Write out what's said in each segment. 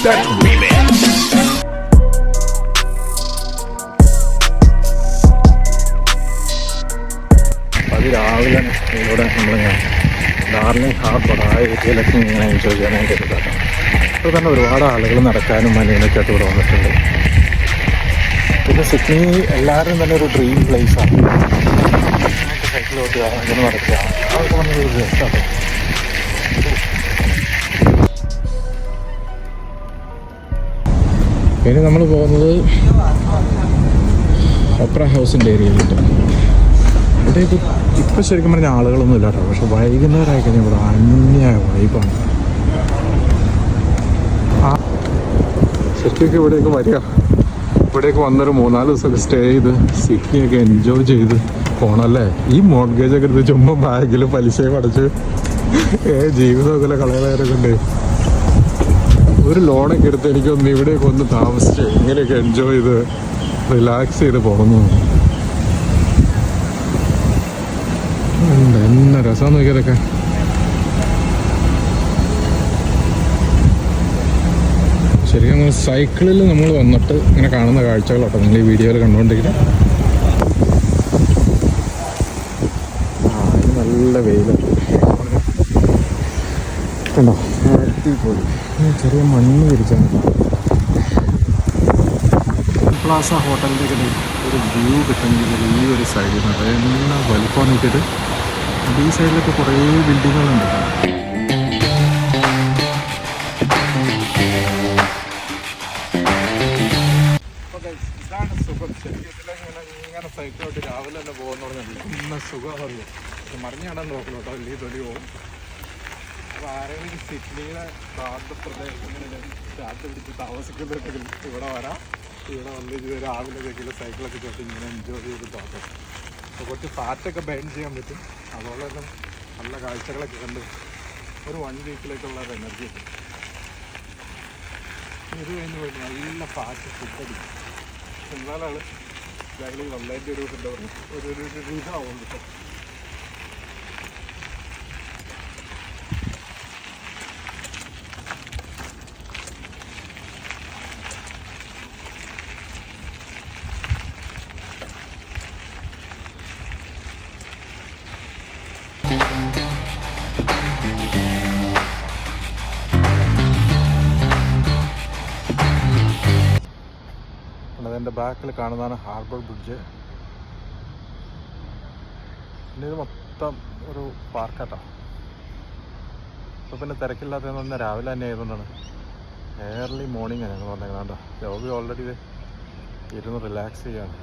that remix. രാവിലെ ഇവിടെ നമ്മൾ ഡാർലിംഗ് ഹാർബർ ആ ഏരിയയിലൊക്കെ ഇങ്ങനെ എൻജോയ് ചെയ്യാനായിട്ട് എടുക്കാം. അപ്പോൾ തന്നെ ഒരുപാട് ആളുകൾ നടക്കാനും മലയിലൊക്കെ ആയിട്ട് ഇവിടെ വന്നിട്ടുണ്ട്. പിന്നെ സിഡ്നി എല്ലാവരും തന്നെ ഒരു ഡ്രീം പ്ലേസാണ്. സൈക്കിൾ ഓട്ടുക, അങ്ങനെ നടക്കുക, അതൊക്കെ വന്നൊരു രസമാണ്. ഇനി നമ്മൾ പോകുന്നത് ഒപ്ര ഹൗസിൻ്റെ ഏരിയയിലുണ്ട്. ഇവിടെ ഇപ്പോൾ ശരിക്കും പറഞ്ഞാൽ ആളുകളൊന്നും ഇല്ല കേട്ടോ. പക്ഷെ വൈകുന്നേരമായി കഴിഞ്ഞാൽ ഇവിടെ അന്യായ വൈബാണ്. ശരിക്കും ഇവിടേക്ക് വരിക, ഇവിടേക്ക് വന്നൊരു 4 ദിവസമൊക്കെ സ്റ്റേ ചെയ്ത് സിഡ്നിയൊക്കെ എൻജോയ് ചെയ്ത് പോകണമല്ലേ. ഈ മോർഗേജൊക്കെ എടുത്ത് ചുമ്മാ ബാഗിൽ പലിശയും അടച്ച് ജീവിതമൊക്കെ കളയാനൊക്കെ ഉണ്ട്. ഒരു ലോണൊക്കെ എടുത്ത് എനിക്കൊന്ന് ഇവിടെയൊക്കെ ഒന്ന് താമസിച്ച് ഇങ്ങനെയൊക്കെ എൻജോയ് ചെയ്ത് റിലാക്സ് ചെയ്ത് പോകണമെന്ന് തോന്നുന്നു. എന്നാ രസം നോക്കിയതൊക്കെ. ശരിക്കും സൈക്കിളിൽ നമ്മൾ വന്നിട്ട് ഇങ്ങനെ കാണുന്ന കാഴ്ചകളോട്ടോ നിങ്ങൾ ഈ വീഡിയോയിൽ കണ്ടുകൊണ്ടിരിക്കുന്നത്. നല്ല വെയിലുണ്ട് കണ്ടോ. ചെറിയ മണ്ണ് വിരിച്ചാണ്. പ്ലാസ ഹോട്ടലിൻ്റെ ഒക്കെ ഒരു വ്യൂ കിട്ടുമെങ്കിൽ ഈ ഒരു സൈഡിൽ നിന്ന് എല്ലാം വലുപ്പം നോക്കിയിട്ട് ഈ സൈഡിലൊക്കെ കുറേ ബിൽഡിങ്ങുകളുണ്ട്. ഇതാണ് സുഖം. ശരിക്കും ഇങ്ങനെ സൈക്കിളോട്ട് രാവിലെ തന്നെ പോകുന്ന പറഞ്ഞാൽ ഇന്ന സുഖം അറിയും. മറിഞ്ഞാടാൻ നോക്കണം കേട്ടോ, വലിയ തൊലി പോകും. അപ്പോൾ ആരെങ്കിലും സിഡ്നിയുടെ പ്രാന്തപ്രദേശങ്ങളിൽ രാത്രി പിടിച്ച് താമസിക്കുന്നുണ്ടെങ്കിൽ ഇവിടെ വരാം. ഇവിടെ വന്ന് രാവിലെ സൈക്കിളൊക്കെ ചോട്ട് ഇങ്ങനെ എൻജോയ് ചെയ്ത് തോന്നും. അപ്പോൾ കുറച്ച് ഫാറ്റൊക്കെ ബേൺ ചെയ്യാൻ പറ്റും. അതുപോലെ തന്നെ നല്ല കാഴ്ചകളൊക്കെ കണ്ട് ഒരു 1 വീക്കിലേക്കുള്ള ഒരു എനർജി കിട്ടും. ഇത് കഴിഞ്ഞ് പോയിട്ട് നല്ല ഫാറ്റ് ഫുഡടിക്കും. എന്നാലാണ് ഞങ്ങൾ വന്നതിൻ്റെ ഒരു എന്താ പറയുക ഒരു ഇതാവും കിട്ടും. അതിൻ്റെ ബാക്കിൽ കാണുന്നതാണ് ഹാർബർ ബ്രിഡ്ജ്. പിന്നെ ഇത് മൊത്തം ഒരു പാർക്കാട്ടോ. ഇപ്പോൾ പിന്നെ തിരക്കില്ലാത്തതെന്ന് പറഞ്ഞാൽ രാവിലെ തന്നെ ആയതുകൊണ്ടാണ്. ഏർലി മോർണിംഗാണ് ഞങ്ങൾ വന്നേക്കുന്നുണ്ടോ. ജോബി ഓൾറെഡി ഇരുന്ന് റിലാക്സ് ചെയ്യാണ്.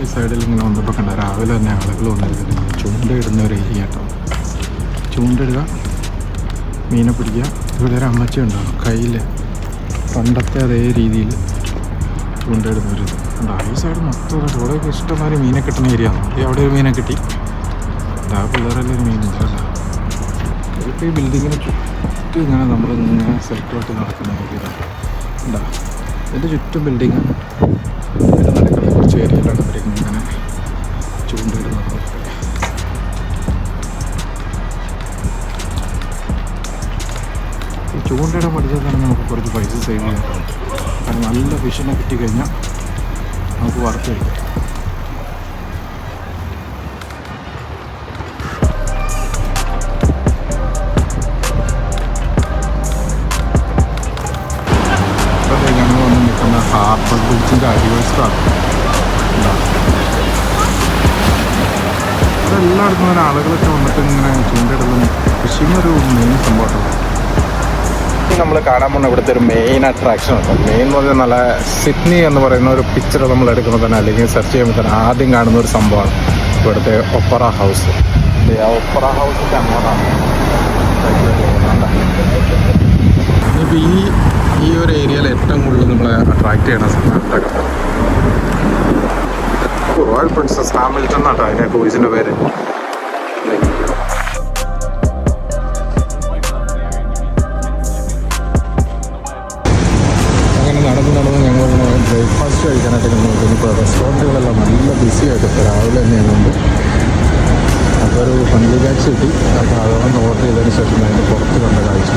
ഈ സൈഡിൽ ഇങ്ങനെ വന്നപ്പോൾ കണ്ട രാവിലെ തന്നെ ആളുകൾ വന്നിരിക്കുന്നത് ചൂണ്ടയിടുന്ന ഒരു ഏരിയ കേട്ടോ. ചൂണ്ടയിടുക, മീനെ പിടിക്കുക. ഇവിടെ ഒരു അമ്മച്ചി ഉണ്ടാവും കയ്യിൽ പണ്ടത്തെ അതേ രീതിയിൽ ചൂണ്ടയിടുന്നൊരിത് ഉണ്ടോ. ഈ സൈഡ് മൊത്തം ഇവിടെയൊക്കെ ഇഷ്ടംമാതിരി മീനെ കിട്ടുന്ന ഏരിയ ആണ്. അവിടെ ഒരു മീനെ കിട്ടി. ആ പിള്ളേരെല്ലാം ഒരു മീനുണ്ട് കേട്ടോ. ഇപ്പോൾ ഈ ബിൽഡിങ്ങിന് ചുറ്റും ഇങ്ങനെ നമ്മളിങ്ങനെ സെൽഫോട്ട് നടക്കുന്ന ഏരിയ ഉണ്ടോ. ഇതിൻ്റെ ചുറ്റും ബിൽഡിങ്, ഇതിൻ്റെ നടക്കുന്ന കുറച്ച് ഏരിയയിലാണ് അവരിങ്ങനെ ചൂണ്ടയിടുന്നത്. ഈ ചൂണ്ടയിടാൻ പഠിച്ചാൽ തന്നെ നമുക്ക് കുറച്ച് പൈസ സേവ് ചെയ്യാൻ പറ്റും. കാരണം നല്ല ഫിഷിനെ കിട്ടിക്കഴിഞ്ഞാൽ നമുക്ക് വറുത്ത് കഴിക്കാം. അപ്പോൾ ഞങ്ങൾ വന്ന് നിൽക്കുന്ന ഹാർബർ ബ്രിഡ്ജിൻ്റെ അരിവശത്താണ്. അതെല്ലായിടത്തും തന്നെ ആളുകളൊക്കെ വന്നിട്ട് ഇങ്ങനെ ചൂണ്ടയിടലും ഫിഷിംഗ് ഒരു മെയിൻ സംഭവമാണ്. നമ്മൾ കാണാൻ പോകുന്ന ഇവിടുത്തെ ഒരു മെയിൻ അട്രാക്ഷൻ ഉണ്ട്. മെയിൻ എന്ന് പറഞ്ഞാൽ നല്ല സിഡ്നി എന്ന് പറയുന്ന ഒരു പിക്ചർ നമ്മൾ എടുക്കുമ്പോൾ തന്നെ അല്ലെങ്കിൽ സെർച്ച് ചെയ്യുമ്പോൾ തന്നെ ആദ്യം കാണുന്ന ഒരു സംഭവമാണ് ഇവിടുത്തെ ഒപ്പറ ഹൗസ്. ഒപ്പറ ഹൗസിൻ്റെ അങ്ങോട്ടാണ് ഇനിയിപ്പോൾ ഈ ഒരു ഏരിയയിൽ ഏറ്റവും കൂടുതൽ നമ്മളെ അട്രാക്റ്റ് ചെയ്യണ സ്ഥലത്തൊക്കെ റോയൽ പ്രിൻസസ് ഹാമിൽട്ടൺ എന്നാട്ടോ അതിൻ്റെ ക്രൂസിൻ്റെ പേര്. നടന്ന് ഞങ്ങൾ ബ്രേക്ക്ഫാസ്റ്റ് കഴിക്കാനായിട്ട് നോക്കുന്നു. ഇപ്പോൾ റെസ്റ്റോറൻറ്റുകളെല്ലാം നല്ല ബിസിയായിട്ട് ഇപ്പോൾ രാവിലെ തന്നെയാകുമ്പോൾ. അപ്പോൾ ഒരു ഫണ്ട്ലി ബാഗ്സ് കിട്ടി. അപ്പോൾ അതൊന്ന് ഓർഡർ ചെയ്തതിന് ശേഷം അതിൻ്റെ പുറത്ത് കണ്ട കാഴ്ച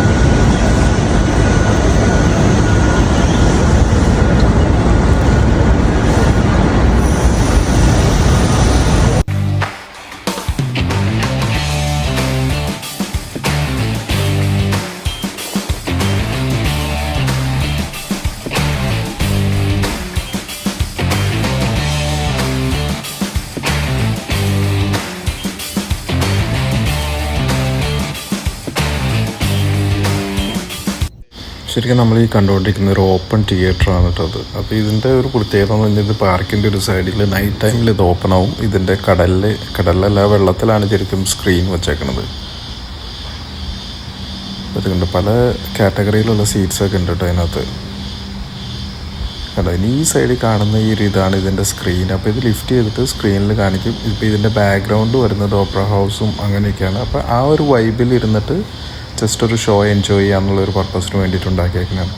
ശരിക്കും നമ്മൾ ഈ കണ്ടുകൊണ്ടിരിക്കുന്ന ഒരു ഓപ്പൺ തിയേറ്ററാണ് കേട്ടോ അത്. അപ്പോൾ ഇതിൻ്റെ ഒരു പ്രത്യേകത എന്ന് പറഞ്ഞാൽ ഇത് പാർക്കിൻ്റെ ഒരു സൈഡിൽ നൈറ്റ് ടൈമിൽ ഇത് ഓപ്പൺ ആവും. ഇതിൻ്റെ കടലിലല്ല വെള്ളത്തിലാണ് ശരിക്കും സ്ക്രീൻ വെച്ചേക്കണത്. അതുകൊണ്ട് പല കാറ്റഗറിയിലുള്ള സീറ്റ്സൊക്കെ ഉണ്ട് കേട്ടോ അതിനകത്ത്. കണ്ടോ, ഇനി ഈ സൈഡിൽ കാണുന്ന ഈ ഒരു ഇതാണ് ഇതിൻ്റെ സ്ക്രീൻ. അപ്പോൾ ഇത് ലിഫ്റ്റ് ചെയ്തിട്ട് സ്ക്രീനിൽ കാണിക്കും. ഇപ്പോൾ ഇതിൻ്റെ ബാക്ക്ഗ്രൗണ്ട് വരുന്നത് ഓപ്പറ ഹൗസും അങ്ങനെയൊക്കെയാണ്. അപ്പോൾ ആ ഒരു വൈബിൽ ഇരുന്നിട്ട് ജസ്റ്റ് ഒരു ഷോ എൻജോയ് ചെയ്യാന്നുള്ളൊരു പർപ്പസിന് വേണ്ടിയിട്ട് ഉണ്ടാക്കിയേക്കുന്നതാണ്.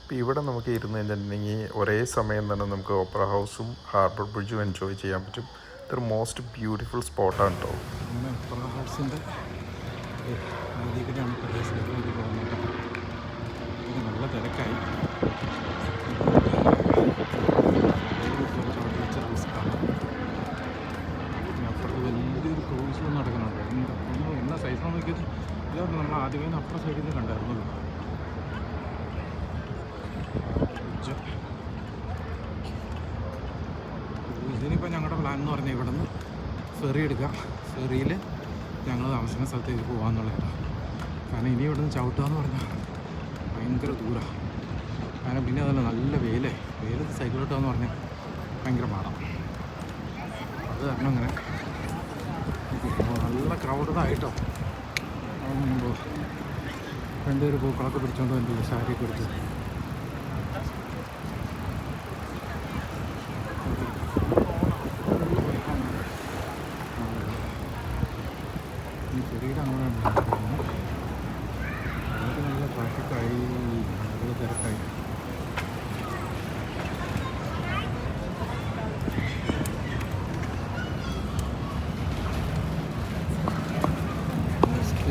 ഇപ്പോൾ ഇവിടെ നമുക്ക് ഇരുന്ന് കഴിഞ്ഞിട്ടുണ്ടെങ്കിൽ ഒരേ സമയം തന്നെ നമുക്ക് ഓപ്പറ ഹൗസും ഹാർബർ ബ്രിഡ്ജും എൻജോയ് ചെയ്യാൻ പറ്റും. ഇതൊരു മോസ്റ്റ് ബ്യൂട്ടിഫുൾ സ്പോട്ടാണ് കേട്ടോ. അങ്ങനെ ഓപ്പറ ഹൗസിൻ്റെ പ്രദേശത്തേക്ക് പോകുന്നത് നല്ല തിരക്കായി. അപ്പുറത്ത് വലിയൊരു ക്രൂസ് നടക്കുന്നുണ്ട്. എന്നാ സൈസാന്ന് നോക്കിയത് ഇതാണ് നമ്മൾ ആദ്യമേ അപ്പുറം സൈഡിൽ നിന്ന് കണ്ടായിരുന്നല്ലോ. ഇതിനിപ്പോൾ ഞങ്ങളുടെ പ്ലാൻ എന്ന് പറഞ്ഞാൽ ഇവിടെ നിന്ന് ഫെറി എടുക്കാം. ഫെറിയിൽ ഞങ്ങൾ താമസിക്കുന്ന സ്ഥലത്തേക്ക് പോകാമെന്നുള്ളതാണ്. കാരണം ഇനി ഇവിടെ നിന്ന് ചവിട്ടുക എന്ന് പറഞ്ഞാൽ ഭയങ്കര ദൂരമാണ്. കാരണം പിന്നെ അതല്ല നല്ല വെയിലത്ത് സൈക്കിളോട്ടാന്ന് പറഞ്ഞാൽ ഭയങ്കര പാടാണ്. അത് കാരണം അങ്ങനെ നല്ല ക്രൗഡഡായിട്ടോ. ആകുമ്പോൾ രണ്ടുപേര് പൂക്കളൊക്കെ പിടിച്ചോണ്ട് വന്നില്ല, സാരിയൊക്കെ എടുത്ത്. ഈ ചെറിയുടെ അങ്ങനെ നല്ല ട്രാഫിക്കായി, നല്ല തിരക്കായി.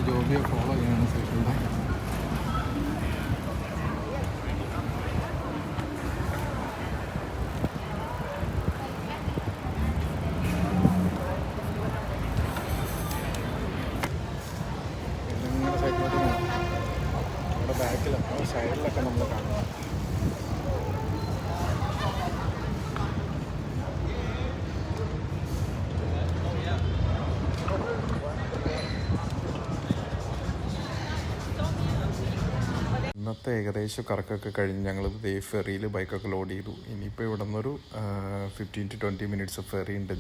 ജോബിയെ ഫോളോ ചെയ്യാണ് സൈക്കിളിൻ്റെ. ഇങ്ങനെ സൈക്കിളൊക്കെ നമ്മുടെ ബാക്കിലൊക്കെ സൈഡിലൊക്കെ നമ്മൾ കാണുന്നത്. ഇന്നത്തെ ഏകദേശം കറക്കൊക്കെ കഴിഞ്ഞ് ഞങ്ങൾ ഫെറിയിൽ ബൈക്കൊക്കെ ലോഡ് ചെയ്തു. ഇനിയിപ്പോൾ ഇവിടെ നിന്നൊരു 15 to 20 മിനിറ്റ്സ് ഫെറി ഉണ്ട്.